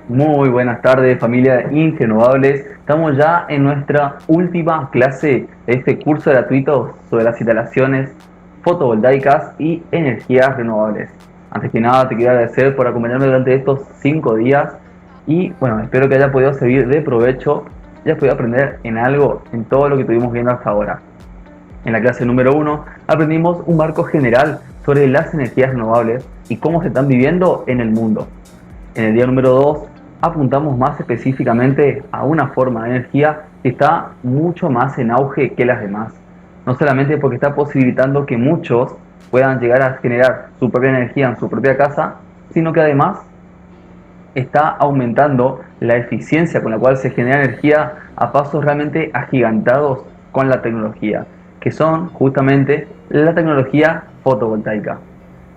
Muy buenas tardes, familia Inrenovables. Estamos ya en nuestra última clase de este curso gratuito sobre las instalaciones fotovoltaicas y energías renovables. Antes que nada, te quiero agradecer por acompañarme durante estos 5 días y bueno, espero que haya podido servir de provecho y hayas podido aprender en algo en todo lo que estuvimos viendo hasta ahora. En la clase número 1 aprendimos un marco general sobre las energías renovables y cómo se están viviendo en el mundo. En el día número 2 apuntamos más específicamente a una forma de energía que está mucho más en auge que las demás. No solamente porque está posibilitando que muchos puedan llegar a generar su propia energía en su propia casa, sino que además está aumentando la eficiencia con la cual se genera energía a pasos realmente agigantados con la tecnología, que son justamente la tecnología fotovoltaica.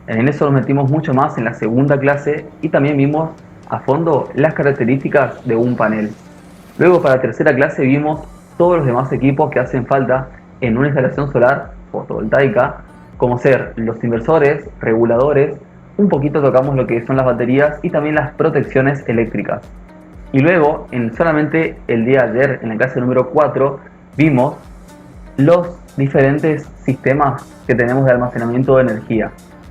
En eso nos metimos mucho más en la segunda clase y también vimos a fondo las características de un panel. Luego para la tercera clase vimos todos los demás equipos que hacen falta en una instalación solar fotovoltaica, como ser los inversores, reguladores, un poquito tocamos lo que son las baterías y también las protecciones eléctricas. Y luego, en solamente el día de ayer, en la clase número 4, vimos los diferentes sistemas que tenemos de almacenamiento de energía,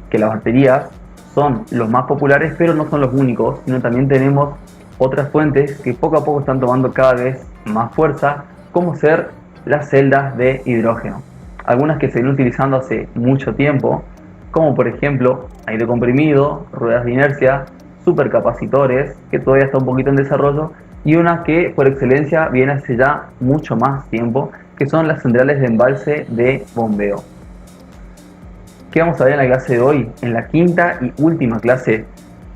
que las baterías son los más populares, pero no son los únicos, sino también tenemos otras fuentes que poco a poco están tomando cada vez más fuerza, como ser las celdas de hidrógeno. Algunas que se vienen utilizando hace mucho tiempo, como por ejemplo aire comprimido, ruedas de inercia, supercapacitores, que todavía está un poquito en desarrollo, y una que por excelencia viene hace ya mucho más tiempo, que son las centrales de embalse de bombeo. ¿Qué vamos a ver en la clase de hoy? En la quinta y última clase,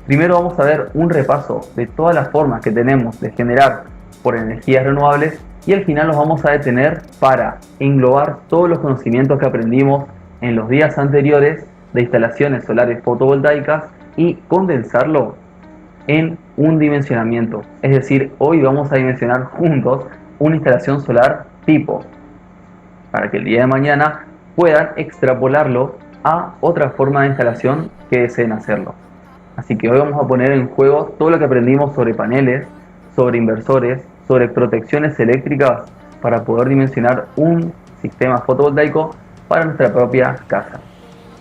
primero vamos a ver un repaso de todas las formas que tenemos de generar por energías renovables y al final nos vamos a detener para englobar todos los conocimientos que aprendimos en los días anteriores de instalaciones solares fotovoltaicas y condensarlo en un dimensionamiento. Es decir, hoy vamos a dimensionar juntos una instalación solar tipo, para que el día de mañana puedan extrapolarlo a otra forma de instalación que deseen hacerlo. Así que hoy vamos a poner en juego todo lo que aprendimos sobre paneles, sobre inversores, sobre protecciones eléctricas para poder dimensionar un sistema fotovoltaico para nuestra propia casa.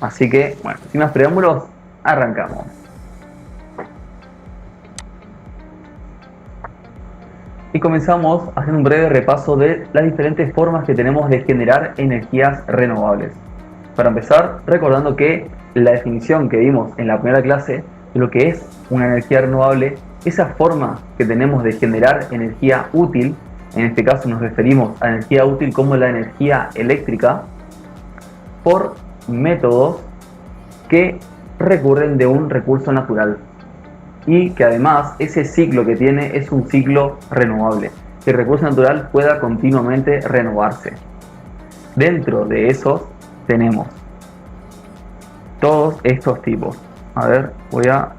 Así que, bueno, sin más preámbulos, arrancamos. Y comenzamos haciendo un breve repaso de las diferentes formas que tenemos de generar energías renovables. Para empezar, recordando que la definición que vimos en la primera clase de lo que es una energía renovable, esa forma que tenemos de generar energía útil, en este caso nos referimos a energía útil como la energía eléctrica, por métodos que recurren de un recurso natural y que además ese ciclo que tiene es un ciclo renovable, que el recurso natural pueda continuamente renovarse. Dentro de esos tenemos todos estos tipos. A ver, voy a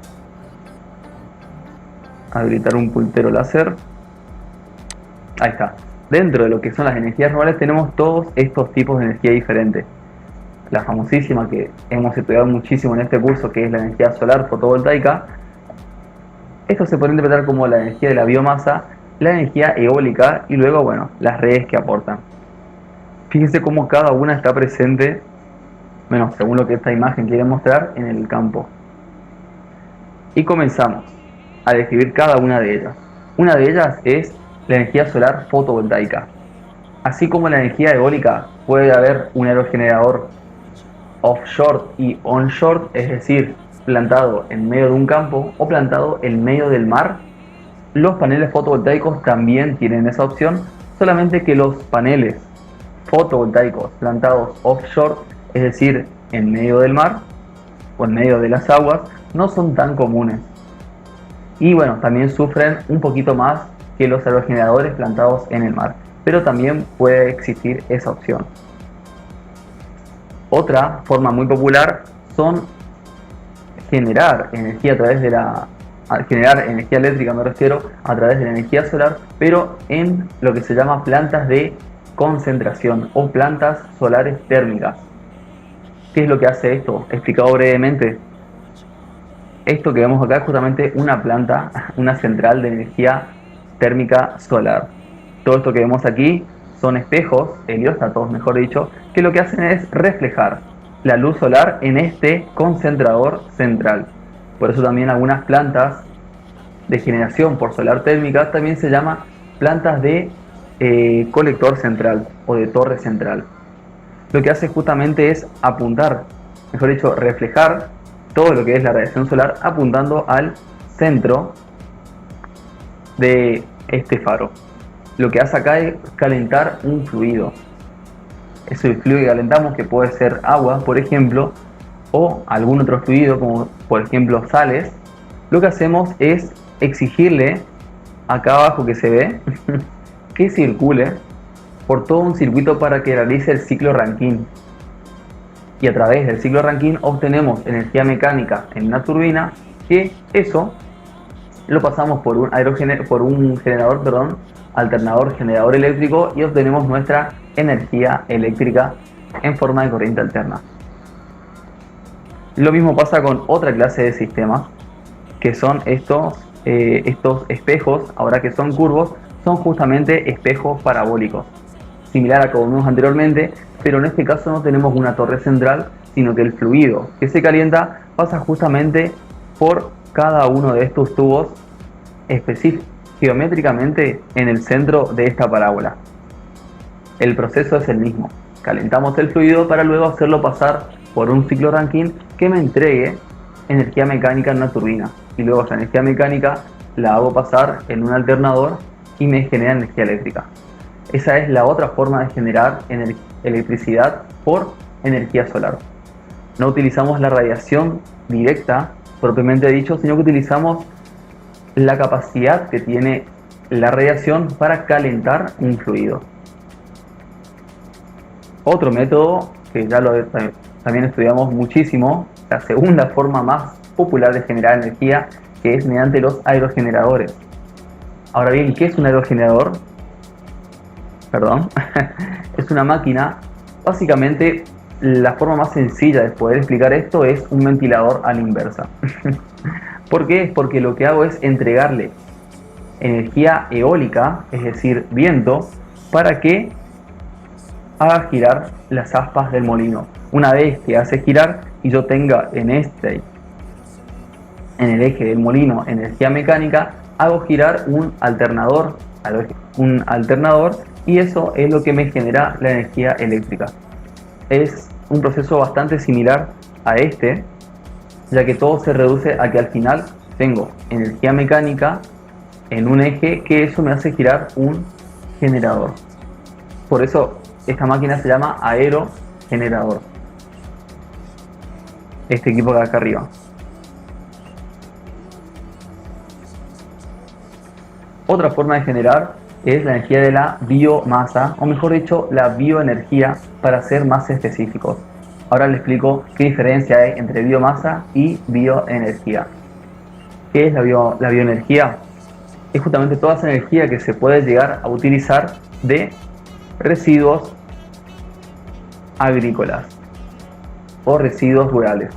habilitar un puntero láser. Ahí está. Dentro de lo que son las energías renovables tenemos todos estos tipos de energía diferentes. La famosísima que hemos estudiado muchísimo en este curso, que es la energía solar fotovoltaica. Esto se puede interpretar como la energía de la biomasa, la energía eólica y luego, bueno, las redes que aportan. Fíjense cómo cada una está presente, bueno, según lo que esta imagen quiere mostrar, en el campo. Y comenzamos a describir cada una de ellas. Una de ellas es la energía solar fotovoltaica. Así como la energía eólica, puede haber un aerogenerador offshore y onshore, es decir, plantado en medio de un campo o plantado en medio del mar. Los paneles fotovoltaicos también tienen esa opción, solamente que los paneles fotovoltaicos plantados offshore, es decir, en medio del mar o en medio de las aguas, no son tan comunes. Y bueno, también sufren un poquito más que los aerogeneradores plantados en el mar, pero también puede existir esa opción. Otra forma muy popular son generar energía a través de generar energía eléctrica, me refiero, a través de la energía solar, pero en lo que se llama plantas de concentración o plantas solares térmicas. ¿Qué es lo que hace esto? Explicado brevemente. Esto que vemos acá es justamente una planta, una central de energía térmica solar. Todo esto que vemos aquí son espejos, helióstatos mejor dicho, que lo que hacen es reflejar la luz solar en este concentrador central. Por eso también algunas plantas de generación por solar térmica también se llama plantas de colector central o de torre central. Lo que hace justamente es apuntar, mejor dicho, reflejar todo lo que es la radiación solar apuntando al centro de este faro. Lo que hace acá es calentar un fluido. Ese fluido que calentamos, que puede ser agua, por ejemplo, o algún otro fluido, como por ejemplo sales, lo que hacemos es exigirle acá abajo que se ve que circule por todo un circuito para que realice el ciclo Rankine. Y a través del ciclo Rankine obtenemos energía mecánica en una turbina, que eso lo pasamos por un generador, alternador generador eléctrico, y obtenemos nuestra energía eléctrica en forma de corriente alterna. Lo mismo pasa con otra clase de sistemas, que son estos espejos, ahora que son curvos, son justamente espejos parabólicos, similar a como vimos anteriormente, pero en este caso no tenemos una torre central, sino que el fluido que se calienta pasa justamente por cada uno de estos tubos geométricamente en el centro de esta parábola. El proceso es el mismo. Calentamos el fluido para luego hacerlo pasar por un ciclo Rankine que me entregue energía mecánica en una turbina. Y luego esa energía mecánica la hago pasar en un alternador y me genera energía eléctrica. Esa es la otra forma de generar electricidad por energía solar. No utilizamos la radiación directa, propiamente dicho, sino que utilizamos la capacidad que tiene la radiación para calentar un fluido. Otro método que ya también estudiamos muchísimo, la segunda forma más popular de generar energía, que es mediante los aerogeneradores. Ahora bien, ¿qué es un aerogenerador? Es una máquina, básicamente la forma más sencilla de poder explicar esto es un ventilador a la inversa. ¿Por qué? Porque lo que hago es entregarle energía eólica, es decir, viento, para que haga girar las aspas del molino. Una vez que hace girar y yo tenga en el eje del molino energía mecánica, hago girar un alternador y eso es lo que me genera la energía eléctrica. Es un proceso bastante similar a este, ya que todo se reduce a que al final tengo energía mecánica en un eje, que eso me hace girar un generador. Por eso esta máquina se llama aerogenerador. Este equipo de acá arriba. Otra forma de generar es la energía de la biomasa, o mejor dicho, la bioenergía, para ser más específicos. Ahora les explico qué diferencia hay entre biomasa y bioenergía. ¿Qué es la bioenergía? Es justamente toda esa energía que se puede llegar a utilizar de residuos agrícolas o residuos rurales.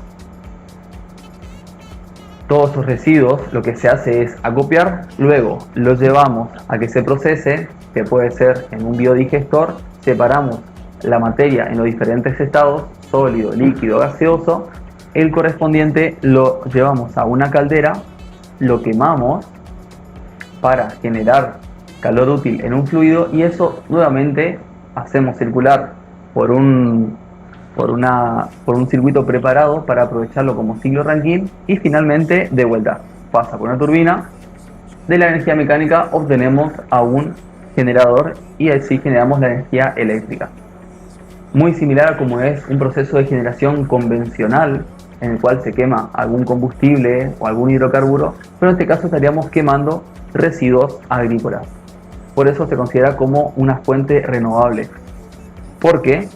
Todos esos residuos lo que se hace es acopiar, luego los llevamos a que se procese, que puede ser en un biodigestor, separamos la materia en los diferentes estados, sólido, líquido, gaseoso, el correspondiente lo llevamos a una caldera, lo quemamos para generar calor útil en un fluido, y eso nuevamente hacemos circular por un circuito preparado para aprovecharlo como ciclo Rankine, y finalmente de vuelta pasa por una turbina. De la energía mecánica obtenemos a un generador y así generamos la energía eléctrica. Muy similar a como es un proceso de generación convencional, en el cual se quema algún combustible o algún hidrocarburo, pero en este caso estaríamos quemando residuos agrícolas. Por eso se considera como una fuente renovable, porque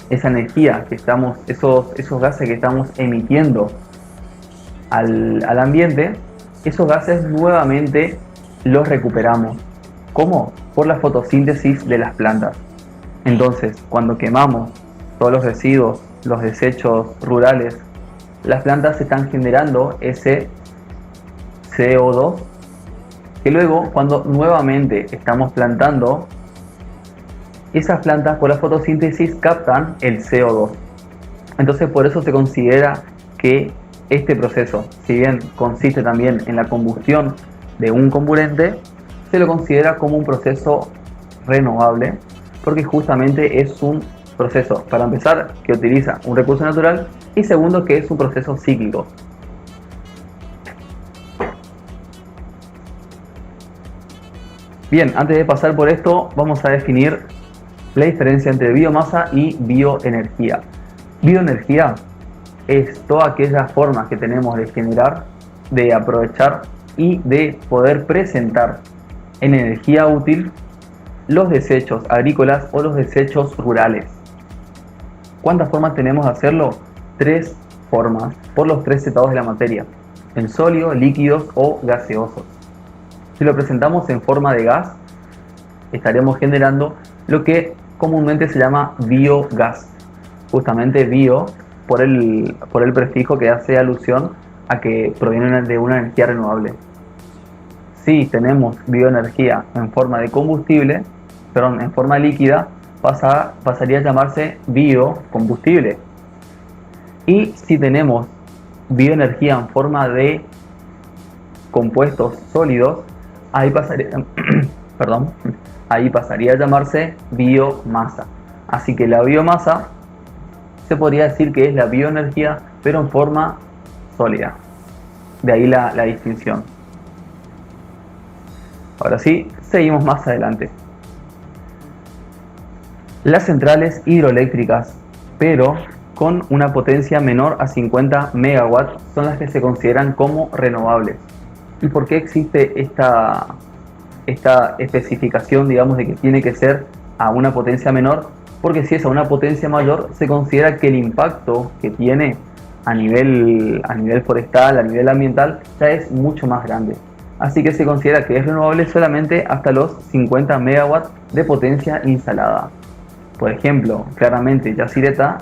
esa energía que esos gases que estamos emitiendo al ambiente, esos gases nuevamente los recuperamos. ¿Cómo? Por la fotosíntesis de las plantas. Entonces, cuando quemamos todos los residuos, los desechos rurales las plantas están generando ese CO2 que luego, cuando nuevamente estamos plantando, esas plantas por la fotosíntesis captan el CO2. Entonces por eso se considera que este proceso, si bien consiste también en la combustión de un comburente, se lo considera como un proceso renovable, porque justamente es un proceso, para empezar, que utiliza un recurso natural, y segundo, que es un proceso cíclico. Bien, antes de pasar por esto, vamos a definir la diferencia entre biomasa y bioenergía. Bioenergía es todas aquellas formas que tenemos de generar, de aprovechar y de poder presentar en energía útil los desechos agrícolas o los desechos rurales. ¿Cuántas formas tenemos de hacerlo? 3 formas, por los 3 estados de la materia: en sólidos, líquidos o gaseosos. Si lo presentamos en forma de gas, estaremos generando lo que comúnmente se llama biogás. Justamente bio por el prefijo que hace alusión a que proviene de una energía renovable. Si tenemos bioenergía en forma de combustible, en forma líquida, pasaría a llamarse biocombustible. Y si tenemos bioenergía en forma de compuestos sólidos, ahí pasaría a llamarse biomasa. Así que la biomasa se podría decir que es la bioenergía, pero en forma sólida. De ahí la distinción. Ahora sí, seguimos más adelante. Las centrales hidroeléctricas, pero con una potencia menor a 50 megawatts, son las que se consideran como renovables. ¿Y por qué existe esta especificación, digamos, de que tiene que ser a una potencia menor? Porque si es a una potencia mayor, se considera que el impacto que tiene a nivel forestal, a nivel ambiental, ya es mucho más grande. Así que se considera que es renovable solamente hasta los 50 megawatts de potencia instalada. Por ejemplo, claramente Yacyretá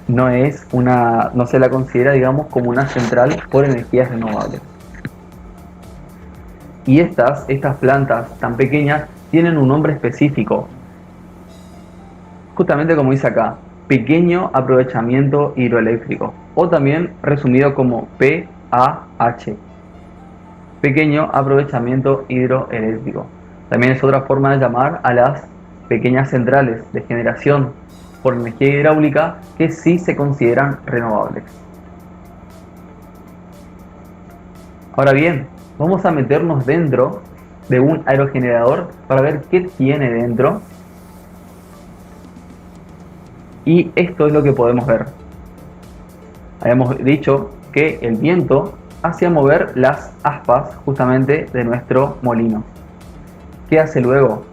no se la considera, digamos, como una central por energías renovables. Y estas plantas tan pequeñas tienen un nombre específico, justamente como dice acá: pequeño aprovechamiento hidroeléctrico, o también resumido como PAH, pequeño aprovechamiento hidroeléctrico. También es otra forma de llamar a las pequeñas centrales de generación por energía hidráulica que sí se consideran renovables. Ahora bien, vamos a meternos dentro de un aerogenerador para ver qué tiene dentro. Y esto es lo que podemos ver. Habíamos dicho que el viento hacía mover las aspas justamente de nuestro molino. ¿Qué hace luego?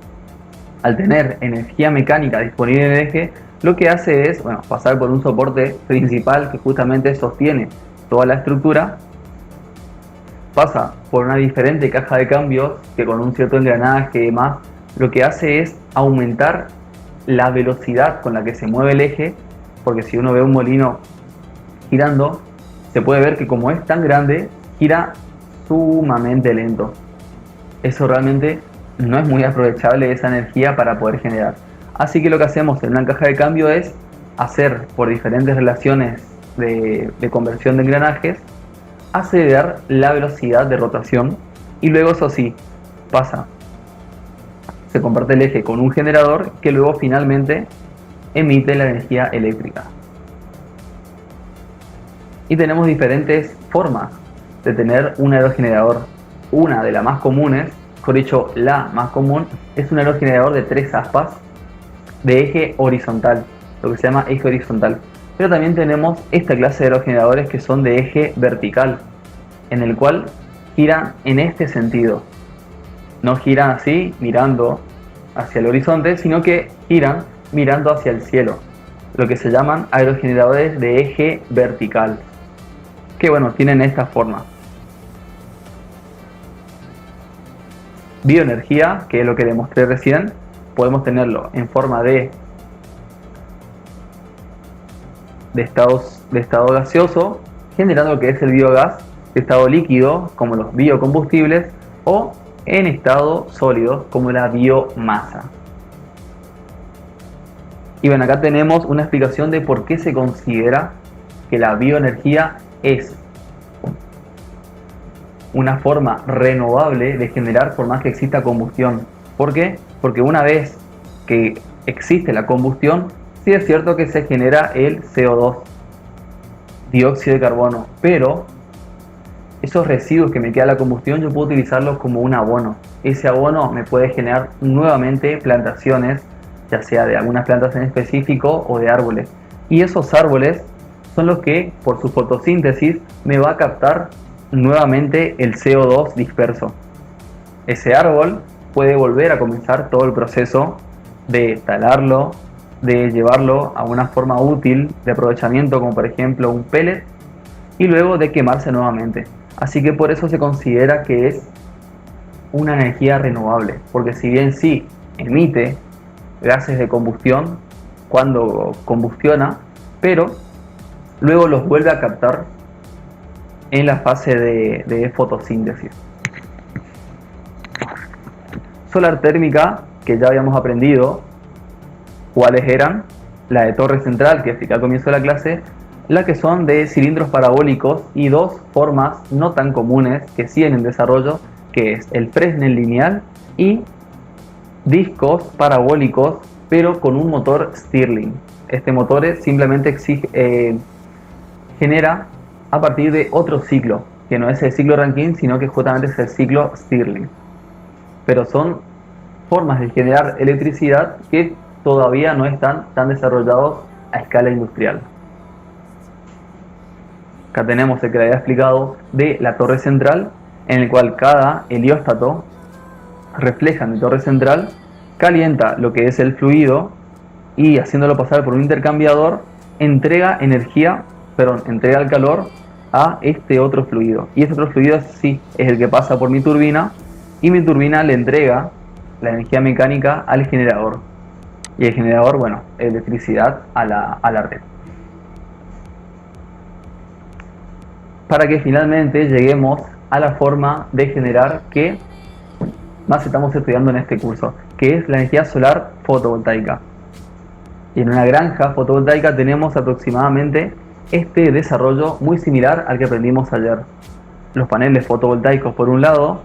Al tener energía mecánica disponible en el eje, lo que hace es pasar por un soporte principal que justamente sostiene toda la estructura. Pasa por una diferente caja de cambios que, con un cierto engranaje y demás, lo que hace es aumentar la velocidad con la que se mueve el eje, porque si uno ve un molino girando, se puede ver que, como es tan grande, gira sumamente lento. Eso realmente no es muy aprovechable, esa energía, para poder generar. Así que lo que hacemos en una caja de cambio es hacer, por diferentes relaciones de conversión de engranajes, acelerar la velocidad de rotación, y luego, eso sí, se comparte el eje con un generador que luego finalmente emite la energía eléctrica. Y tenemos diferentes formas de tener un aerogenerador. Una de las más comunes, mejor dicho, la más común, es un aerogenerador de 3 aspas de eje horizontal, lo que se llama eje horizontal. Pero también tenemos esta clase de aerogeneradores que son de eje vertical, en el cual giran en este sentido. No giran así mirando hacia el horizonte, sino que giran mirando hacia el cielo, lo que se llaman aerogeneradores de eje vertical, que tienen esta forma. Bioenergía, que es lo que demostré recién, podemos tenerlo en forma de estado gaseoso, generando lo que es el biogás de estado líquido, como los biocombustibles, o en estado sólido, como la biomasa. Y bueno, acá tenemos una explicación de por qué se considera que la bioenergía es una forma renovable de generar por más que exista combustión. ¿Por qué? Porque una vez que existe la combustión, sí es cierto que se genera el CO2, dióxido de carbono, pero esos residuos que me queda de la combustión yo puedo utilizarlos como un abono. Ese abono me puede generar nuevamente plantaciones, ya sea de algunas plantas en específico o de árboles. Y esos árboles son los que, por su fotosíntesis, me va a captar nuevamente el CO2 disperso. Ese árbol puede volver a comenzar todo el proceso de talarlo, de llevarlo a una forma útil de aprovechamiento, como por ejemplo un pellet, y luego de quemarse nuevamente. Así que por eso se considera que es una energía renovable, porque si bien sí emite gases de combustión cuando combustiona, pero luego los vuelve a captar en la fase de fotosíntesis. Solar térmica, que ya habíamos aprendido cuáles eran, la de torre central, que expliqué al comienzo de la clase, la que son de cilindros parabólicos y dos formas no tan comunes que siguen en desarrollo, que es el Fresnel lineal y discos parabólicos, pero con un motor Stirling. Este motor simplemente genera a partir de otro ciclo, que no es el ciclo Rankine, sino que justamente es el ciclo Stirling. Pero son formas de generar electricidad que todavía no están tan desarrollados a escala industrial. Acá tenemos el que le había explicado de la torre central, en el cual cada helióstato refleja en la torre central, calienta lo que es el fluido y haciéndolo pasar por un intercambiador, entrega el calor a este otro fluido. Y este otro fluido sí es el que pasa por mi turbina y mi turbina le entrega la energía mecánica al generador. Y el generador, bueno, electricidad a la red. Para que finalmente lleguemos a la forma de generar que más estamos estudiando en este curso, que es la energía solar fotovoltaica. Y en una granja fotovoltaica tenemos aproximadamente este desarrollo muy similar al que aprendimos ayer. Los paneles fotovoltaicos por un lado,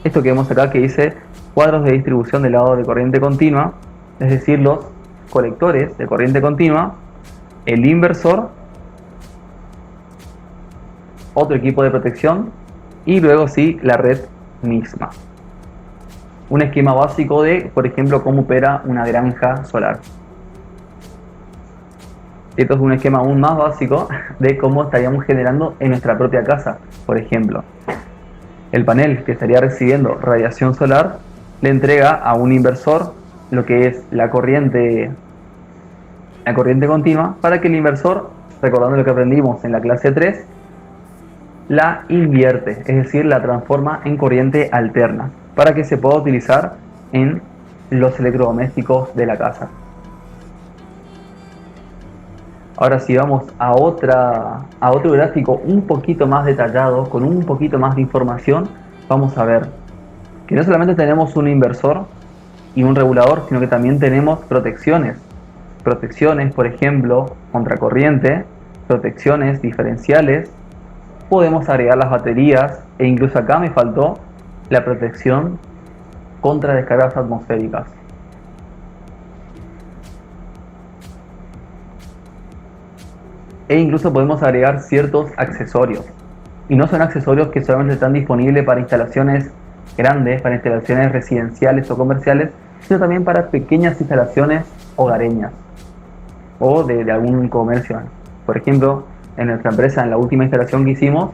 esto que vemos acá que dice cuadros de distribución del lado de corriente continua, es decir, los colectores de corriente continua, el inversor, otro equipo de protección y luego sí la red misma. Un esquema básico de, por ejemplo, cómo opera una granja solar. Esto es un esquema aún más básico de cómo estaríamos generando en nuestra propia casa. Por ejemplo, el panel que estaría recibiendo radiación solar le entrega a un inversor lo que es la corriente continua, para que el inversor, recordando lo que aprendimos en la clase 3, la invierte, es decir, la transforma en corriente alterna, para que se pueda utilizar en los electrodomésticos de la casa. Ahora si vamos a otro gráfico un poquito más detallado, con un poquito más de información, vamos a ver que no solamente tenemos un inversor y un regulador, sino que también tenemos protecciones. Protecciones, por ejemplo, contracorriente, protecciones diferenciales, podemos agregar las baterías e incluso acá me faltó la protección contra descargas atmosféricas. E incluso podemos agregar ciertos accesorios. Y no son accesorios que solamente están disponibles para instalaciones grandes, para instalaciones residenciales o comerciales, sino también para pequeñas instalaciones hogareñas o de algún comercio. Por ejemplo, en nuestra empresa, en la última instalación que hicimos,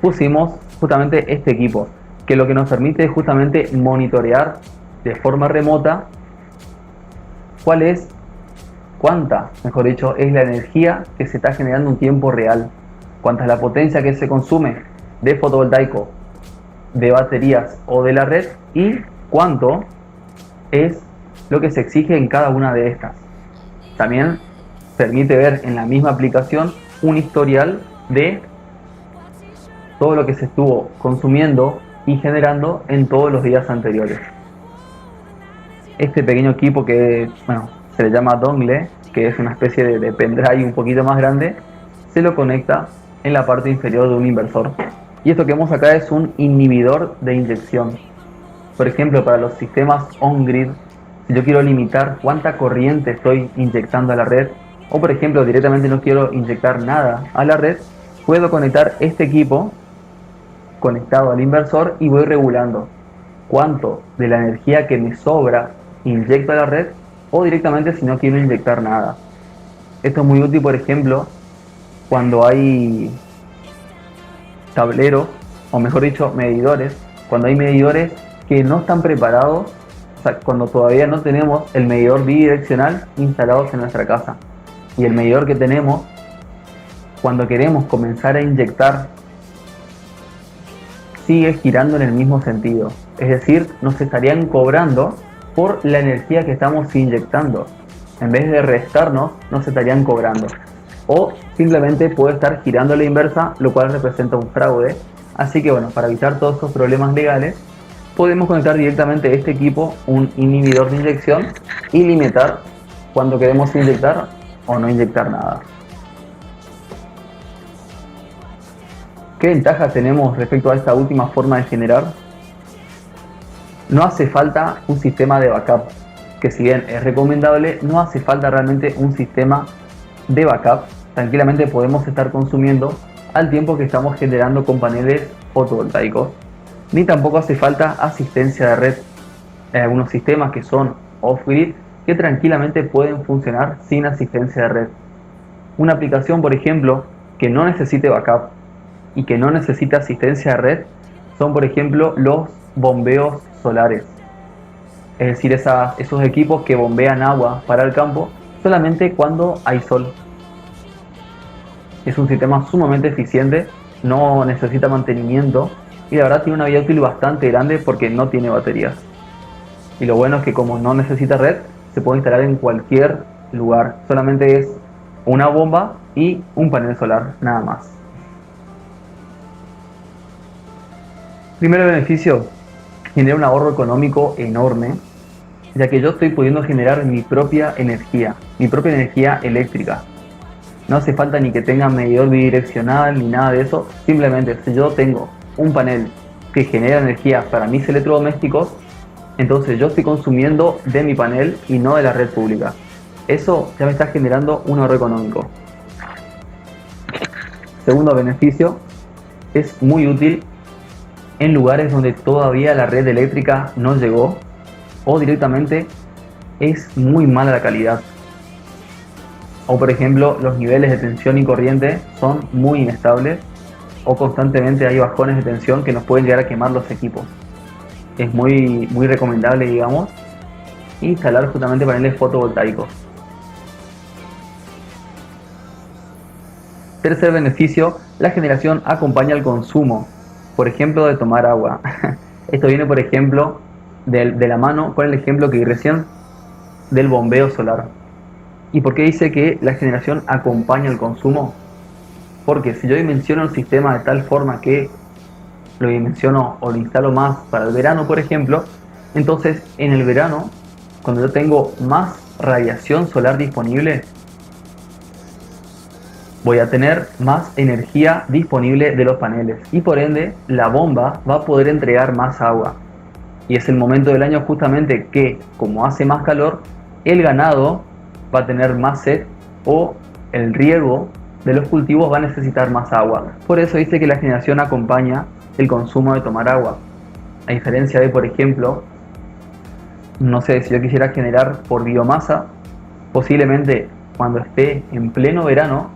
pusimos justamente este equipo, que lo que nos permite es justamente monitorear de forma remota cuánta, mejor dicho, es la energía que se está generando en tiempo real, cuánta es la potencia que se consume de fotovoltaico, de baterías o de la red y cuánto es lo que se exige en cada una de estas. También permite ver en la misma aplicación un historial de todo lo que se estuvo consumiendo y generando en todos los días anteriores. Este pequeño equipo que, bueno, se le llama dongle, que es una especie de pendrive un poquito más grande, se lo conecta en la parte inferior de un inversor. Y esto que vemos acá es un inhibidor de inyección. Por ejemplo, para los sistemas on-grid, si yo quiero limitar cuánta corriente estoy inyectando a la red, o por ejemplo directamente no quiero inyectar nada a la red, puedo conectar este equipo conectado al inversor y voy regulando cuánto de la energía que me sobra inyecto a la red o directamente si no quiero inyectar nada. Esto es muy útil, por ejemplo, cuando hay tableros, o mejor dicho, medidores, cuando hay medidores que no están preparados, o sea, cuando todavía no tenemos el medidor bidireccional instalados en nuestra casa. Y el medidor que tenemos, cuando queremos comenzar a inyectar, sigue girando en el mismo sentido. Es decir, nos estarían cobrando por la energía que estamos inyectando. En vez de restarnos, nos estarían cobrando. O simplemente puede estar girando a la inversa, lo cual representa un fraude. Así que bueno, para evitar todos estos problemas legales, podemos conectar directamente a este equipo un inhibidor de inyección y limitar cuando queremos inyectar o no inyectar nada. ¿Qué ventajas tenemos respecto a esta última forma de generar? No hace falta un sistema de backup, que si bien es recomendable, no hace falta realmente un sistema de backup. Tranquilamente podemos estar consumiendo al tiempo que estamos generando con paneles fotovoltaicos. Ni tampoco hace falta asistencia de red. Hay algunos sistemas que son off-grid que tranquilamente pueden funcionar sin asistencia de red. Una aplicación, por ejemplo, que no necesite backup y que no necesita asistencia de red son, por ejemplo, los bombeos solares. Es decir, esos equipos que bombean agua para el campo solamente cuando hay sol. Es un sistema sumamente eficiente, no necesita mantenimiento y la verdad tiene una vida útil bastante grande porque no tiene baterías. Y lo bueno es que como no necesita red, se puede instalar en cualquier lugar. Solamente es una bomba y un panel solar, nada más. Primer beneficio, genera un ahorro económico enorme, ya que yo estoy pudiendo generar mi propia energía eléctrica. No hace falta ni que tenga medidor bidireccional ni nada de eso, simplemente si yo tengo un panel que genera energía para mis electrodomésticos, entonces yo estoy consumiendo de mi panel y no de la red pública. Eso ya me está generando un ahorro económico. Segundo beneficio, es muy útil en lugares donde todavía la red eléctrica no llegó o directamente es muy mala la calidad. O por ejemplo, los niveles de tensión y corriente son muy inestables o constantemente hay bajones de tensión que nos pueden llegar a quemar los equipos. Es muy recomendable, digamos, instalar justamente paneles fotovoltaicos. Tercer beneficio, la generación acompaña al consumo, por ejemplo, de tomar agua. Esto viene, por ejemplo, de la mano con el ejemplo que di recién del bombeo solar. ¿Y por qué dice que la generación acompaña al consumo? Porque si yo dimensiono el sistema de tal forma que lo dimensiono o lo instalo más para el verano, por ejemplo, entonces en el verano, cuando yo tengo más radiación solar disponible, voy a tener más energía disponible de los paneles y por ende la bomba va a poder entregar más agua. Y es el momento del año justamente que, como hace más calor, el ganado va a tener más sed o el riego de los cultivos va a necesitar más agua. Por eso dice que la generación acompaña el consumo de tomar agua. A diferencia de, por ejemplo, no sé, si yo quisiera generar por biomasa, posiblemente cuando esté en pleno verano,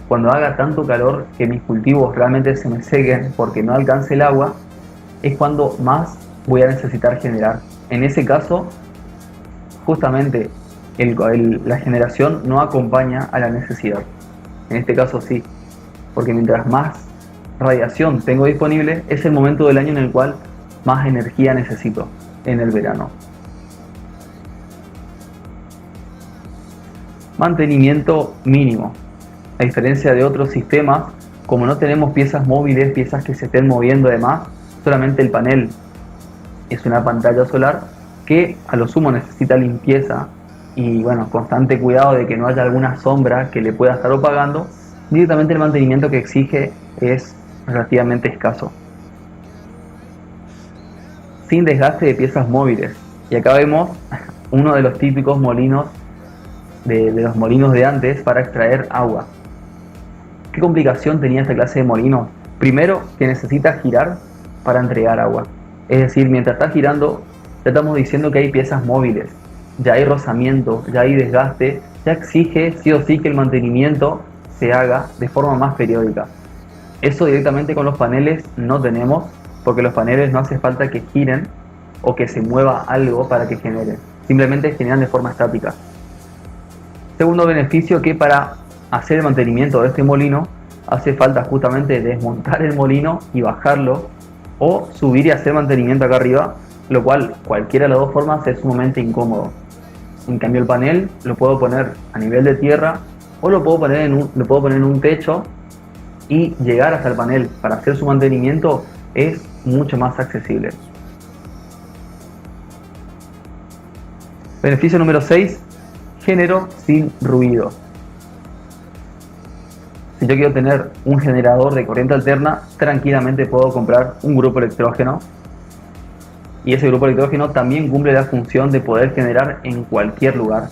cuando haga tanto calor que mis cultivos realmente se me sequen porque no alcance el agua, es cuando más voy a necesitar generar. En ese caso, justamente la generación no acompaña a la necesidad. En este caso sí, porque mientras más radiación tengo disponible, es el momento del año en el cual más energía necesito, en el verano. Mantenimiento mínimo. A diferencia de otros sistemas Como no tenemos piezas móviles, piezas que se estén moviendo además, solamente el panel es una pantalla solar que a lo sumo necesita limpieza y bueno, constante cuidado de que no haya alguna sombra que le pueda estar opacando. Directamente el mantenimiento que exige es relativamente escaso, sin desgaste de piezas móviles. Y acá vemos uno de los típicos molinos de los molinos de antes para extraer agua. ¿Qué complicación tenía esta clase de molino? Primero, que necesita girar para entregar agua. Es decir, mientras está girando, ya estamos diciendo que hay piezas móviles, ya hay rozamiento, ya hay desgaste, ya exige sí o sí que el mantenimiento se haga de forma más periódica. Eso directamente con los paneles no tenemos, porque los paneles no hace falta que giren o que se mueva algo para que generen. Simplemente generan de forma estática. Segundo beneficio, que para hacer el mantenimiento de este molino hace falta justamente desmontar el molino y bajarlo, o subir y hacer mantenimiento acá arriba, lo cual cualquiera de las dos formas es sumamente incómodo. En cambio el panel lo puedo poner a nivel de tierra o lo puedo poner en un techo, y llegar hasta el panel para hacer su mantenimiento es mucho más accesible. Beneficio número 6, genero sin ruido. Si yo quiero tener un generador de corriente alterna, tranquilamente puedo comprar un grupo electrógeno, y ese grupo electrógeno también cumple la función de poder generar en cualquier lugar.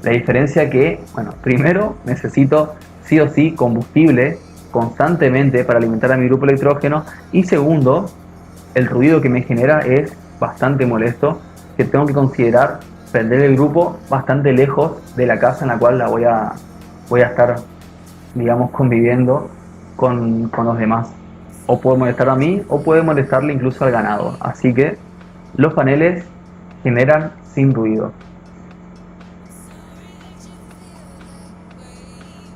La diferencia que, bueno, primero necesito sí o sí combustible constantemente para alimentar a mi grupo electrógeno, y segundo, el ruido que me genera es bastante molesto, que tengo que considerar prender el grupo bastante lejos de la casa en la cual voy a estar, digamos, conviviendo con los demás. O puede molestar a mí o puede molestarle incluso al ganado. Así que los paneles generan sin ruido.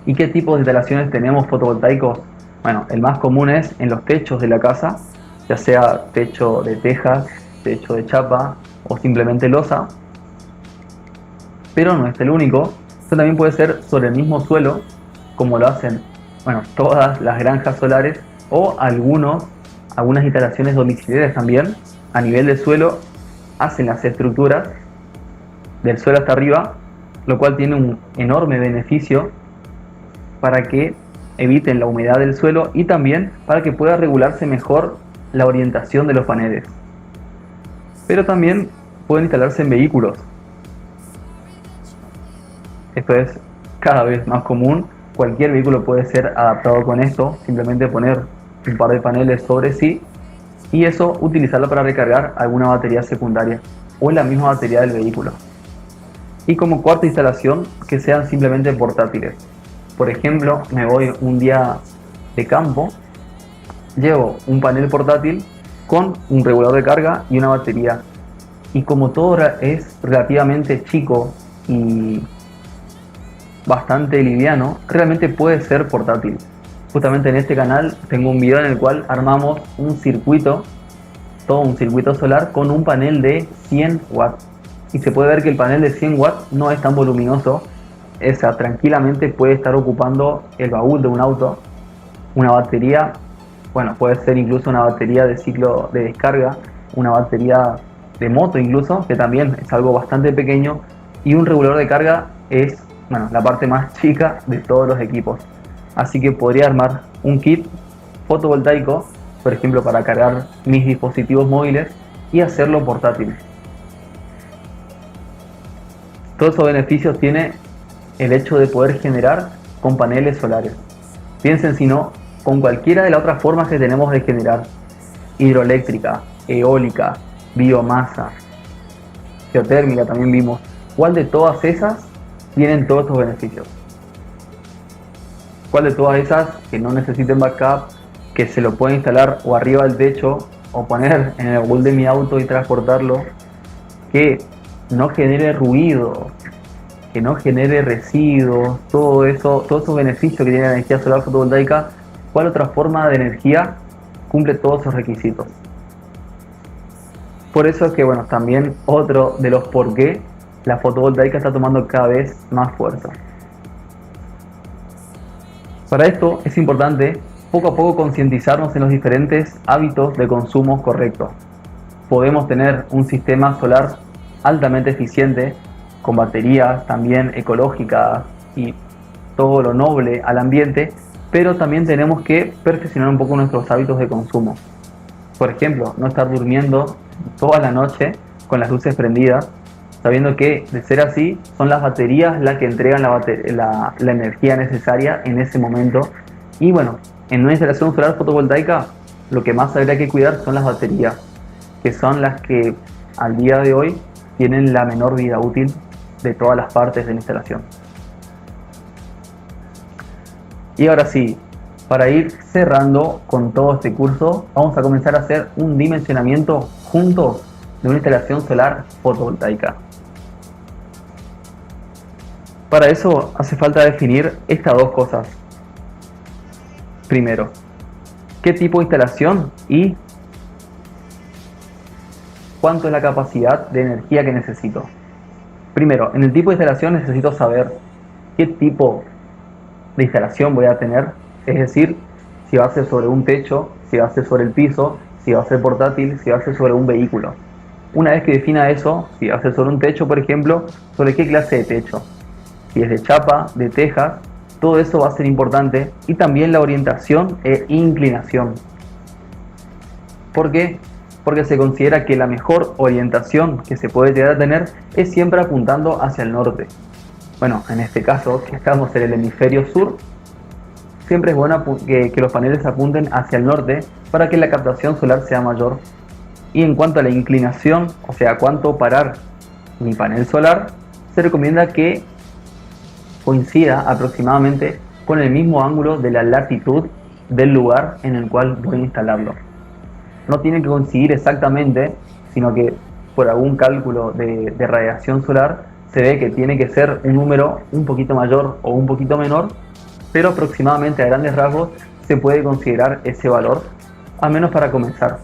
¿Y qué tipos de instalaciones tenemos fotovoltaicos? Bueno, el más común es en los techos de la casa, ya sea techo de tejas, techo de chapa o simplemente losa. Pero no es el único. Esto también puede ser sobre el mismo suelo, como lo hacen, bueno, todas las granjas solares, o algunas instalaciones domiciliarias también. A nivel de suelo hacen las estructuras del suelo hasta arriba, lo cual tiene un enorme beneficio para que eviten la humedad del suelo y también para que pueda regularse mejor la orientación de los paneles. Pero también pueden instalarse en vehículos. Esto es cada vez más común. Cualquier vehículo puede ser adaptado con esto, simplemente poner un par de paneles sobre sí y eso utilizarlo para recargar alguna batería secundaria o la misma batería del vehículo. Y como cuarta instalación, que sean simplemente portátiles. Por ejemplo, me voy un día de campo, llevo un panel portátil con un regulador de carga y una batería. Y como todo es relativamente chico y bastante liviano, realmente puede ser portátil. Justamente en este canal tengo un video en el cual armamos un circuito, todo un circuito solar con un panel de 100 watts. Y se puede ver que el panel de 100 watts no es tan voluminoso. Esa tranquilamente puede estar ocupando el baúl de un auto. Una batería, bueno, puede ser incluso una batería de ciclo de descarga, una batería de moto incluso, que también es algo bastante pequeño, y un regulador de carga es, bueno, la parte más chica de todos los equipos. Así que podría armar un kit fotovoltaico, por ejemplo, para cargar mis dispositivos móviles y hacerlo portátil. Todos esos beneficios tiene el hecho de poder generar con paneles solares. Piensen si no, con cualquiera de las otras formas que tenemos de generar: hidroeléctrica, eólica, biomasa, geotérmica también vimos. ¿Cuál de todas esas tienen todos estos beneficios? ¿Cuál de todas esas que no necesiten backup, que se lo pueden instalar o arriba del techo o poner en el baúl de mi auto y transportarlo, que no genere ruido, que no genere residuos, todo eso, todos esos beneficios que tiene la energía solar fotovoltaica? ¿Cuál otra forma de energía cumple todos esos requisitos? Por eso es que, bueno, también otro de los por qué la fotovoltaica está tomando cada vez más fuerza. Para esto es importante poco a poco concientizarnos en los diferentes hábitos de consumo correctos. Podemos tener un sistema solar altamente eficiente, con baterías también ecológicas y todo lo noble al ambiente, pero también tenemos que perfeccionar un poco nuestros hábitos de consumo. Por ejemplo, no estar durmiendo toda la noche con las luces prendidas, sabiendo que, de ser así, son las baterías las que entregan la energía necesaria en ese momento. Y bueno, en una instalación solar fotovoltaica, lo que más habría que cuidar son las baterías, que son las que al día de hoy tienen la menor vida útil de todas las partes de la instalación. Y ahora sí, para ir cerrando con todo este curso, vamos a comenzar a hacer un dimensionamiento juntos de una instalación solar fotovoltaica. Para eso hace falta definir estas dos cosas. Primero, ¿qué tipo de instalación y cuánto es la capacidad de energía que necesito? Primero, en el tipo de instalación necesito saber qué tipo de instalación voy a tener, es decir, si va a ser sobre un techo, si va a ser sobre el piso, si va a ser portátil, si va a ser sobre un vehículo. Una vez que defina eso, si va a ser sobre un techo, por ejemplo, sobre qué clase de techo, si es de chapa, de tejas, todo eso va a ser importante, y también la orientación e inclinación. ¿Por qué? Porque se considera que la mejor orientación que se puede llegar a tener es siempre apuntando hacia el norte. Bueno, en este caso, que estamos en el hemisferio sur, siempre es bueno que los paneles apunten hacia el norte para que la captación solar sea mayor. Y en cuanto a la inclinación, o sea, cuánto parar mi panel solar, se recomienda que coincida aproximadamente con el mismo ángulo de la latitud del lugar en el cual voy a instalarlo. No tiene que coincidir exactamente, sino que por algún cálculo de radiación solar se ve que tiene que ser un número un poquito mayor o un poquito menor, pero aproximadamente a grandes rasgos se puede considerar ese valor, al menos para comenzar.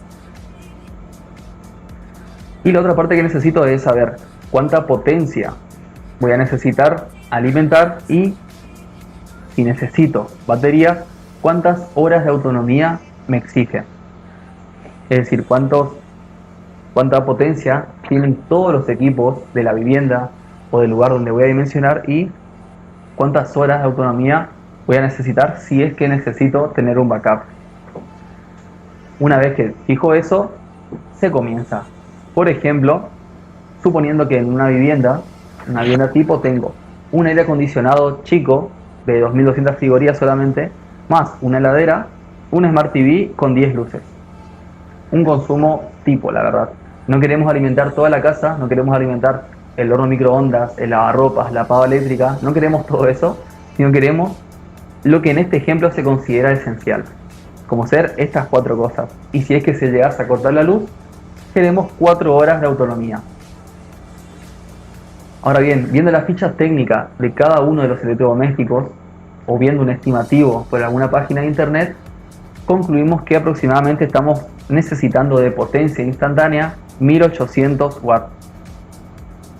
Y la otra parte que necesito es saber cuánta potencia voy a necesitar alimentar, y si necesito baterías, cuántas horas de autonomía me exigen. Es decir, cuánta potencia tienen todos los equipos de la vivienda o del lugar donde voy a dimensionar, y cuántas horas de autonomía voy a necesitar si es que necesito tener un backup. Una vez que fijo eso, se comienza. Por ejemplo, suponiendo que en una vivienda tipo, tengo un aire acondicionado chico de 2200 categorías solamente, más una heladera, un Smart TV con 10 luces. Un consumo tipo, la verdad. No queremos alimentar toda la casa, no queremos alimentar el horno microondas, el lavarropas, la pava eléctrica, no queremos todo eso, sino queremos lo que en este ejemplo se considera esencial, como ser estas 4 cosas. Y si es que se llegase a cortar la luz, queremos 4 horas de autonomía. Ahora bien, viendo la ficha técnica de cada uno de los electrodomésticos, o viendo un estimativo por alguna página de internet, concluimos que aproximadamente estamos necesitando de potencia instantánea 1800 watts.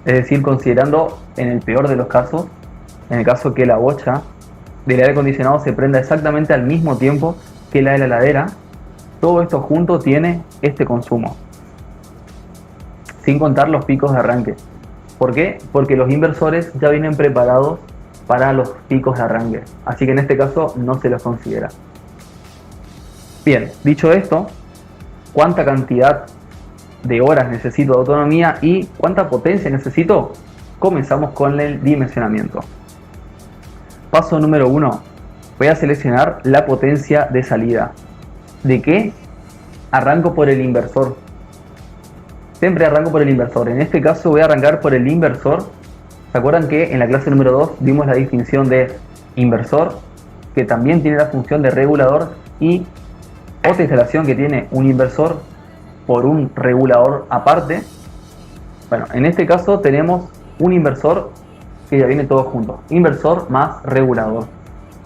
Es decir, considerando en el peor de los casos, en el caso que la bocha del aire acondicionado se prenda exactamente al mismo tiempo que la de la heladera, todo esto junto tiene este consumo, sin contar los picos de arranque. ¿Por qué? Porque los inversores ya vienen preparados para los picos de arranque, así que en este caso no se los considera. Bien, dicho esto, ¿cuánta cantidad de horas necesito de autonomía y cuánta potencia necesito? Comenzamos con el dimensionamiento. Paso número 1. Voy a seleccionar la potencia de salida. ¿De qué? Arranco por el inversor. Siempre arranco por el inversor. En este caso voy a arrancar por el inversor. ¿Se acuerdan que en la clase número 2 vimos la distinción de inversor, que también tiene la función de regulador, y otra instalación que tiene un inversor por un regulador aparte? Bueno, en este caso tenemos un inversor que ya viene todo junto. Inversor más regulador.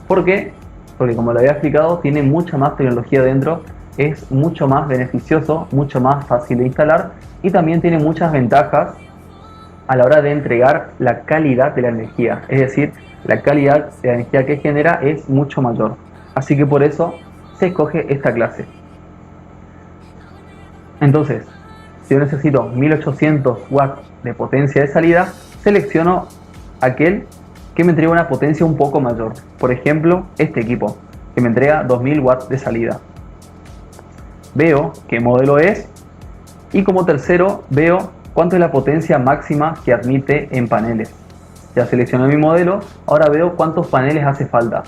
¿Por qué? Porque, como lo había explicado, tiene mucha más tecnología dentro, es mucho más beneficioso, mucho más fácil de instalar, y también tiene muchas ventajas a la hora de entregar la calidad de la energía. Es decir, la calidad de la energía que genera es mucho mayor. Así que por eso se escoge esta clase. Entonces, si yo necesito 1800 watts de potencia de salida, selecciono aquel que me entrega una potencia un poco mayor. Por ejemplo, este equipo, que me entrega 2000 watts de salida. Veo qué modelo es y como tercero veo cuánto es la potencia máxima que admite en paneles. Ya seleccioné mi modelo, ahora veo cuántos paneles hace falta.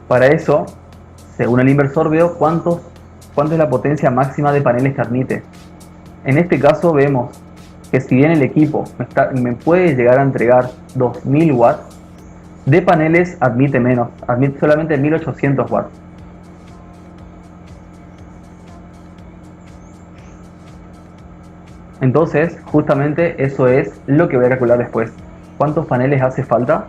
Para eso, según el inversor, veo cuánto es la potencia máxima de paneles que admite. En este caso vemos que si bien el equipo me puede llegar a entregar 2000 watts, de paneles admite menos, admite solamente 1800 watts. Entonces, justamente eso es lo que voy a calcular después. ¿Cuántos paneles hace falta?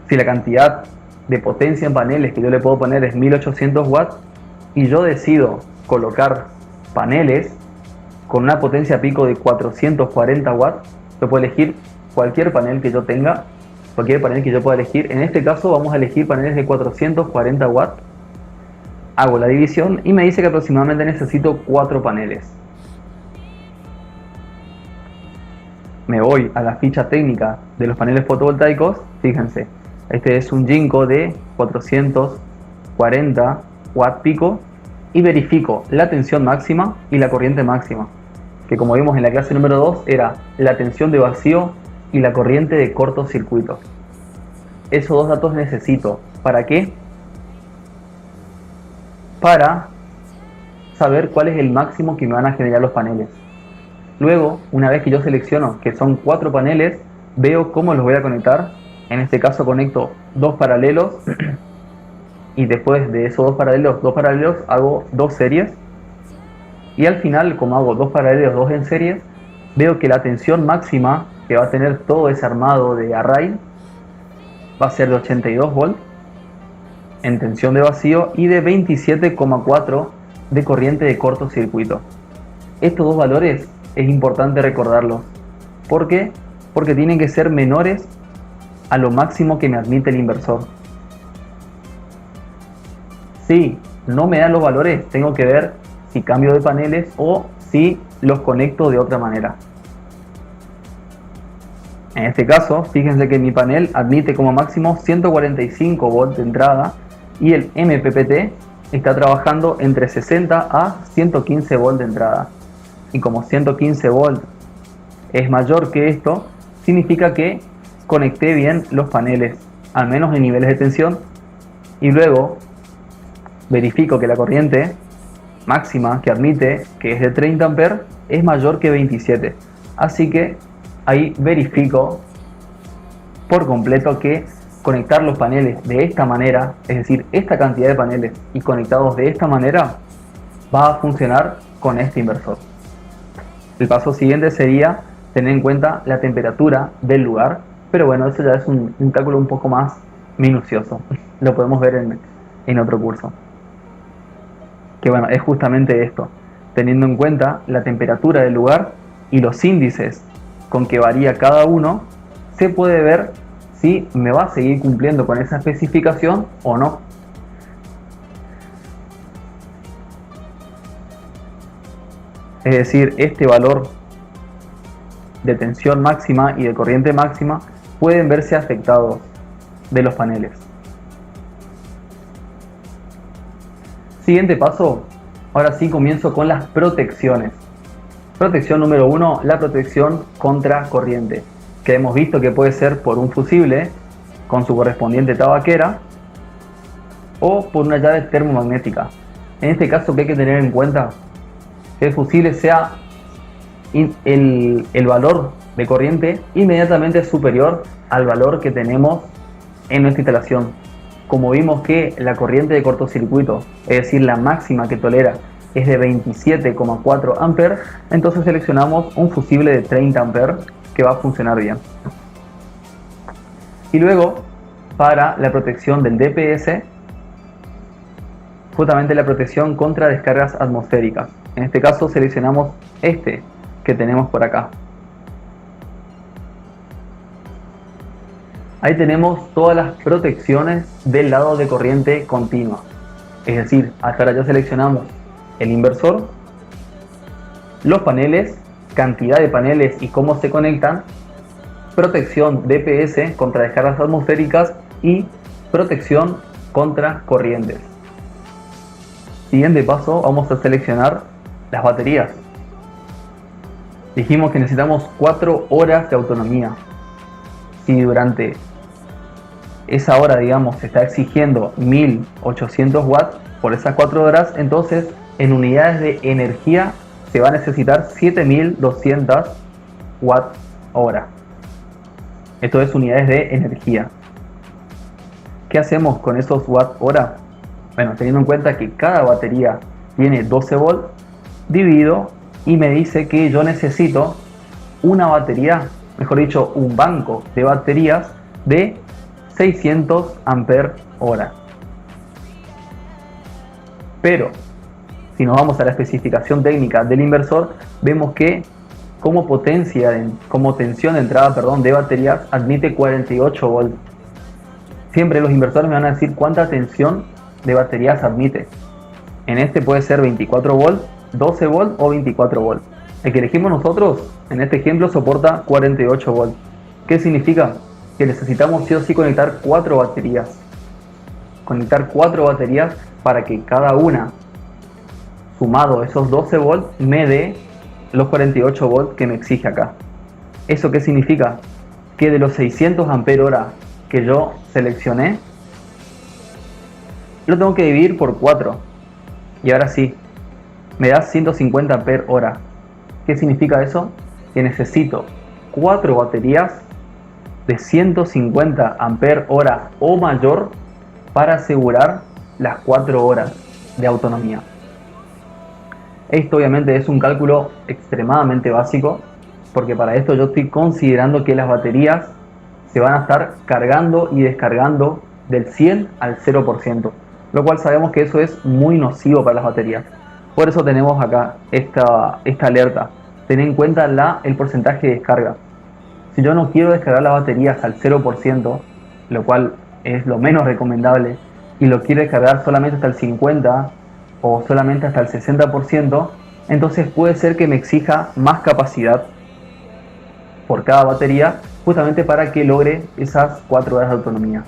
Si la cantidad de potencia en paneles que yo le puedo poner es 1800 watts y yo decido colocar paneles con una potencia pico de 440 watts, yo puedo elegir cualquier panel que yo tenga, cualquier panel que yo pueda elegir. En este caso vamos a elegir paneles de 440 watts. Hago la división y me dice que aproximadamente necesito 4 paneles. Me voy a la ficha técnica de los paneles fotovoltaicos. Fíjense, este es un Jinko de 440 watts pico y verifico la tensión máxima y la corriente máxima, que como vimos en la clase número 2 era la tensión de vacío y la corriente de cortocircuito. Esos dos datos necesito. ¿Para qué? Para saber cuál es el máximo que me van a generar los paneles. Luego, una vez que yo selecciono que son 4 paneles, veo cómo los voy a conectar. En este caso conecto 2 paralelos y después de esos 2 paralelos hago 2 series. Y al final, como hago 2 paralelos, 2 en series, veo que la tensión máxima que va a tener todo ese armado de array va a ser de 82 volts en tensión de vacío y de 27,4 de corriente de cortocircuito. Estos dos valores es importante recordarlos. ¿Por qué? Porque tienen que ser menores a lo máximo que me admite el inversor. Si no me dan los valores, tengo que ver si cambio de paneles o si los conecto de otra manera. En este caso, fíjense que mi panel admite como máximo 145 volts de entrada y el MPPT está trabajando entre 60 a 115 volts de entrada. Y como 115 volts es mayor que esto, significa que conecté bien los paneles, al menos en niveles de tensión, y luego verifico que la corriente máxima que admite, que es de 30 amperes, es mayor que 27. Así que ahí verifico por completo que conectar los paneles de esta manera, es decir, esta cantidad de paneles y conectados de esta manera, va a funcionar con este inversor. El paso siguiente sería tener en cuenta la temperatura del lugar, pero bueno, eso ya es un cálculo un poco más minucioso. Lo podemos ver en otro curso. Que bueno, es justamente esto, teniendo en cuenta la temperatura del lugar y los índices con que varía cada uno, se puede ver si me va a seguir cumpliendo con esa especificación o no. Es decir, este valor de tensión máxima y de corriente máxima pueden verse afectados de los paneles. Siguiente paso, ahora sí comienzo con las protecciones. Protección número 1, la protección contra corriente, que hemos visto que puede ser por un fusible con su correspondiente tabaquera o por una llave termomagnética. En este caso, ¿qué hay que tener en cuenta? Que el fusible sea el valor de corriente inmediatamente superior al valor que tenemos en nuestra instalación. Como vimos que la corriente de cortocircuito, es decir, la máxima que tolera, es de 27,4 amperes, entonces seleccionamos un fusible de 30 amperes que va a funcionar bien. Y luego, para la protección del DPS, justamente la protección contra descargas atmosféricas. En este caso seleccionamos este que tenemos por acá. Ahí tenemos todas las protecciones del lado de corriente continua. Es decir, hasta ahora ya seleccionamos el inversor, los paneles, cantidad de paneles y cómo se conectan, protección DPS contra descargas atmosféricas y protección contra corrientes. Siguiente paso, vamos a seleccionar las baterías. Dijimos que necesitamos 4 horas de autonomía. Si durante esa hora, digamos, se está exigiendo 1800 watts por esas 4 horas, entonces en unidades de energía se va a necesitar 7200 watts hora. Esto es unidades de energía. ¿Qué hacemos con esos watts hora? Bueno, teniendo en cuenta que cada batería tiene 12 volts, divido y me dice que yo necesito una batería, mejor dicho, un banco de baterías de 600 ampere hora. Pero si nos vamos a la especificación técnica del inversor, vemos que como tensión de entrada, de baterías admite 48 volts. Siempre los inversores me van a decir cuánta tensión de baterías admite. En este puede ser 24 volts, 12 volts o 24 volts. El que elegimos nosotros, en este ejemplo, soporta 48 volts. ¿Qué significa? Que necesitamos sí o sí conectar 4 baterías. Conectar 4 baterías para que cada una, sumado esos 12 volts, me dé los 48 volts que me exige acá. ¿Eso qué significa? Que de los 600 ampere hora que yo seleccioné, lo tengo que dividir por 4. Y ahora sí, me da 150 ampere hora. ¿Qué significa eso? Que necesito 4 baterías de 150 ampere hora o mayor para asegurar las 4 horas de autonomía. Esto obviamente es un cálculo extremadamente básico, porque para esto yo estoy considerando que las baterías se van a estar cargando y descargando del 100 al 0%, lo cual sabemos que eso es muy nocivo para las baterías. Por eso tenemos acá esta alerta. Ten en cuenta el porcentaje de descarga. Si yo no quiero descargar las baterías al 0%, lo cual es lo menos recomendable, y lo quiero descargar solamente hasta el 50% o solamente hasta el 60%, entonces puede ser que me exija más capacidad por cada batería, justamente para que logre esas 4 horas de autonomía.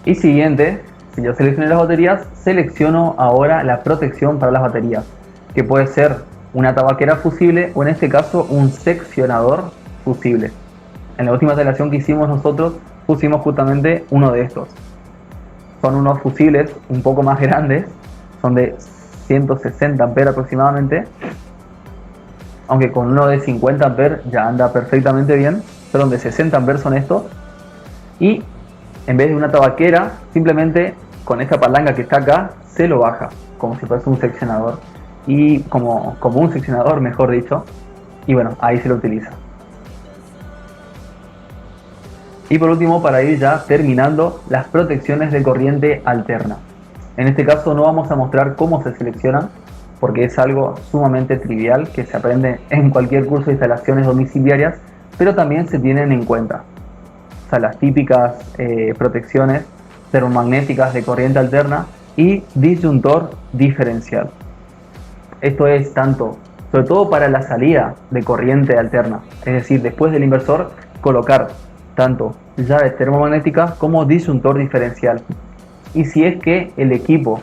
Y siguiente, si yo seleccioné las baterías, selecciono ahora la protección para las baterías, que puede ser una tabaquera fusible o en este caso un seccionador fusible. En la última instalación que hicimos nosotros pusimos justamente uno de estos. Son unos fusibles un poco más grandes, son de 160 amperes aproximadamente, aunque con uno de 50 amperes ya anda perfectamente bien, pero de 60 amperes son estos. Y en vez de una tabaquera, simplemente con esta palanca que está acá, se lo baja, como si fuese un seccionador. Y como un seccionador, mejor dicho. Y bueno, ahí se lo utiliza. Y por último, para ir ya terminando, las protecciones de corriente alterna. En este caso no vamos a mostrar cómo se seleccionan, porque es algo sumamente trivial que se aprende en cualquier curso de instalaciones domiciliarias, pero también se tienen en cuenta. O sea, las típicas protecciones termomagnéticas de corriente alterna y disyuntor diferencial. Esto es tanto, sobre todo para la salida de corriente alterna, es decir, después del inversor, colocar tanto llaves termomagnéticas como disyuntor diferencial. Y si es que el equipo,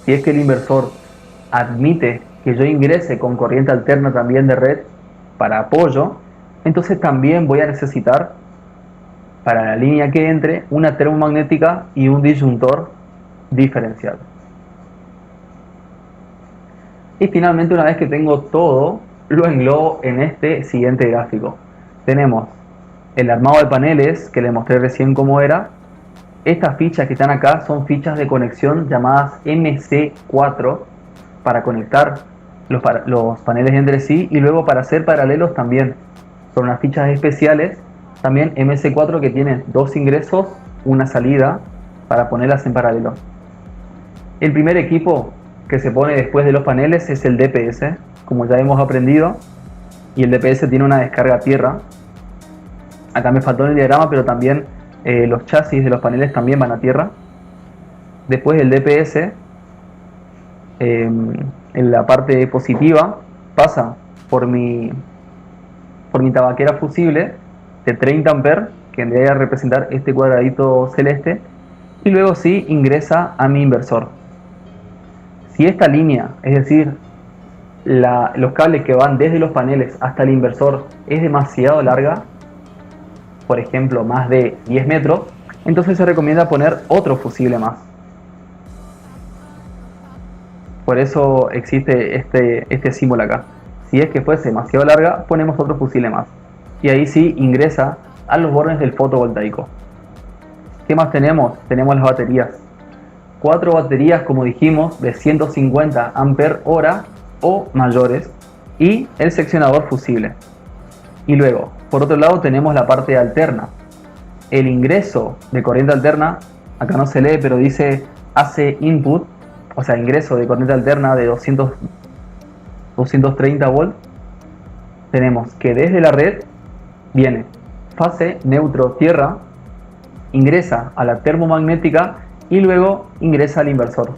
si es que el inversor admite que yo ingrese con corriente alterna también de red para apoyo, entonces también voy a necesitar para la línea que entre una termomagnética y un disyuntor diferencial. Y finalmente, una vez que tengo todo, lo englobo en este siguiente gráfico. Tenemos el armado de paneles, que les mostré recién cómo era. Estas fichas que están acá son fichas de conexión llamadas MC4 para conectar los paneles entre sí y luego para hacer paralelos también. Son unas fichas especiales, también MC4, que tienen 2 ingresos, una salida para ponerlas en paralelo. El primer equipo que se pone después de los paneles es el DPS, como ya hemos aprendido, y el DPS tiene una descarga a tierra. Acá me faltó en el diagrama, pero también Los chasis de los paneles también van a tierra. Después el DPS, en la parte positiva, pasa por mi, por mi tabaquera fusible de 30 amperes, que debería representar este cuadradito celeste, y luego sí ingresa a mi inversor. Si esta línea, es decir, los cables que van desde los paneles hasta el inversor es demasiado larga, por ejemplo más de 10 metros, entonces se recomienda poner otro fusible más. Por eso existe este símbolo acá. Si es que fuese demasiado larga, ponemos otro fusible más. Y ahí sí ingresa a los bornes del fotovoltaico. ¿Qué más tenemos? Tenemos las baterías. 4 baterías, como dijimos, de 150 ampere hora o mayores, y el seccionador fusible. Y luego, por otro lado, tenemos la parte alterna. El ingreso de corriente alterna, acá no se lee, pero dice AC input, o sea, ingreso de corriente alterna de 230 volts. Tenemos que desde la red viene fase neutro tierra, ingresa a la termomagnética y luego ingresa al inversor.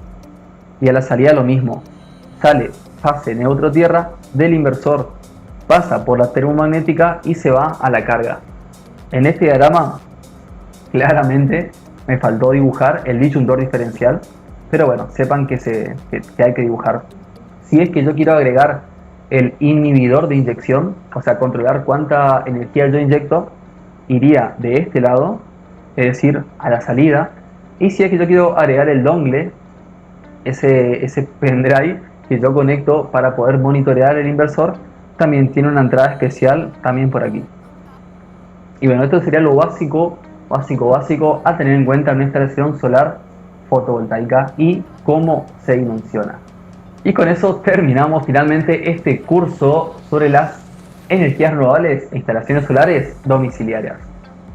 Y a la salida lo mismo, sale fase neutro tierra del inversor, pasa por la termomagnética y se va a la carga. En este diagrama claramente me faltó dibujar el disyuntor diferencial, pero bueno, sepan que hay que dibujar. Si es que yo quiero agregar el inhibidor de inyección, o sea, controlar cuánta energía yo inyecto, iría de este lado, es decir, a la salida. Y si es que yo quiero agregar el dongle, ese pendrive que yo conecto para poder monitorear el inversor, también tiene una entrada especial también por aquí. Y bueno, esto sería lo básico a tener en cuenta en una instalación solar fotovoltaica y cómo se dimensiona. Y con eso terminamos finalmente este curso sobre las energías renovables e instalaciones solares domiciliarias.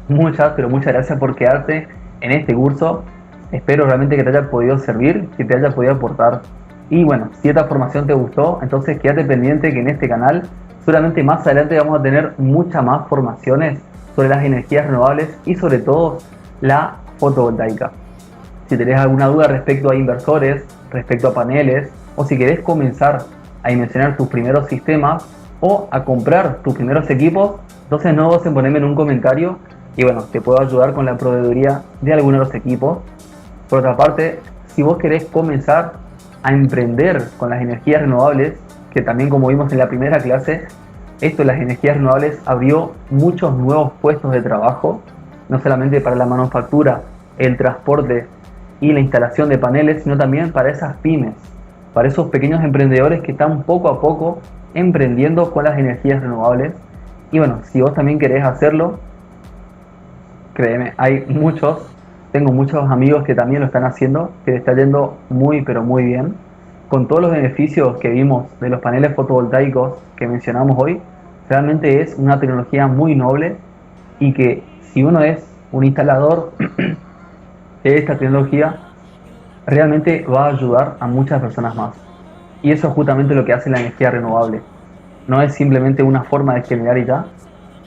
Muchas gracias por quedarte en este curso. Espero realmente que te haya podido servir, que te haya podido aportar. Y bueno, si esta formación te gustó, entonces quédate pendiente que en este canal seguramente más adelante vamos a tener muchas más formaciones sobre las energías renovables y sobre todo la fotovoltaica. Si tenés alguna duda respecto a inversores, respecto a paneles, o si querés comenzar a dimensionar tus primeros sistemas o a comprar tus primeros equipos, entonces no dudes en ponerme en un comentario y bueno, te puedo ayudar con la proveeduría de algunos de los equipos. Por otra parte, si vos querés comenzar a emprender con las energías renovables, que también como vimos en la primera clase, esto de las energías renovables abrió muchos nuevos puestos de trabajo, no solamente para la manufactura, el transporte y la instalación de paneles, sino también para esas pymes, para esos pequeños emprendedores que están poco a poco emprendiendo con las energías renovables. Y bueno, si vos también querés hacerlo, créeme, tengo muchos amigos que también lo están haciendo, que les está yendo muy pero muy bien, con todos los beneficios que vimos de los paneles fotovoltaicos que mencionamos hoy. Realmente es una tecnología muy noble y que si uno es un instalador de esta tecnología, realmente va a ayudar a muchas personas más. Y eso es justamente lo que hace la energía renovable. No es simplemente una forma de generar y ya,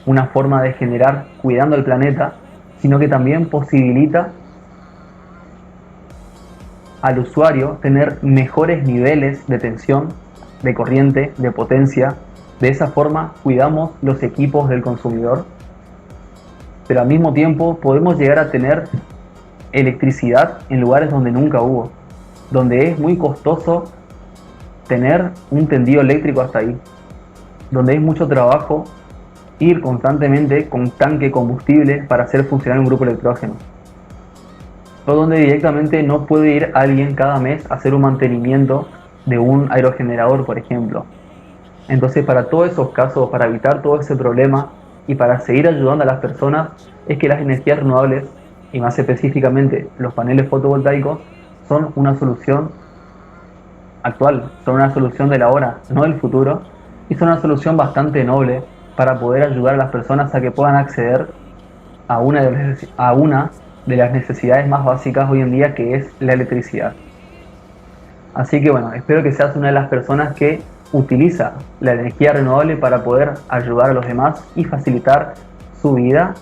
una forma de generar cuidando el planeta, sino que también posibilita al usuario tener mejores niveles de tensión, de corriente, de potencia. De esa forma cuidamos los equipos del consumidor, pero al mismo tiempo podemos llegar a tener electricidad en lugares donde nunca hubo, donde es muy costoso tener un tendido eléctrico hasta ahí, donde hay mucho trabajo ir constantemente con tanque combustible para hacer funcionar un grupo electrógeno, o donde directamente no puede ir alguien cada mes a hacer un mantenimiento de un aerogenerador, por ejemplo. Entonces, para todos esos casos, para evitar todo ese problema y para seguir ayudando a las personas, es que las energías renovables, y más específicamente los paneles fotovoltaicos, son una solución actual, son una solución de la hora, no del futuro, y son una solución bastante noble para poder ayudar a las personas a que puedan acceder a una de las necesidades más básicas hoy en día, que es la electricidad. Así que bueno, espero que seas una de las personas que utiliza la energía renovable para poder ayudar a los demás y facilitar su vida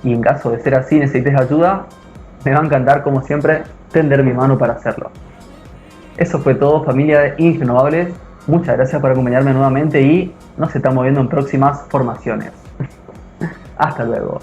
y en caso de ser así necesites ayuda, me va a encantar como siempre tender mi mano para hacerlo. Eso fue todo, familia de Ingenuables. Muchas gracias por acompañarme nuevamente y nos estamos viendo en próximas formaciones. Hasta luego.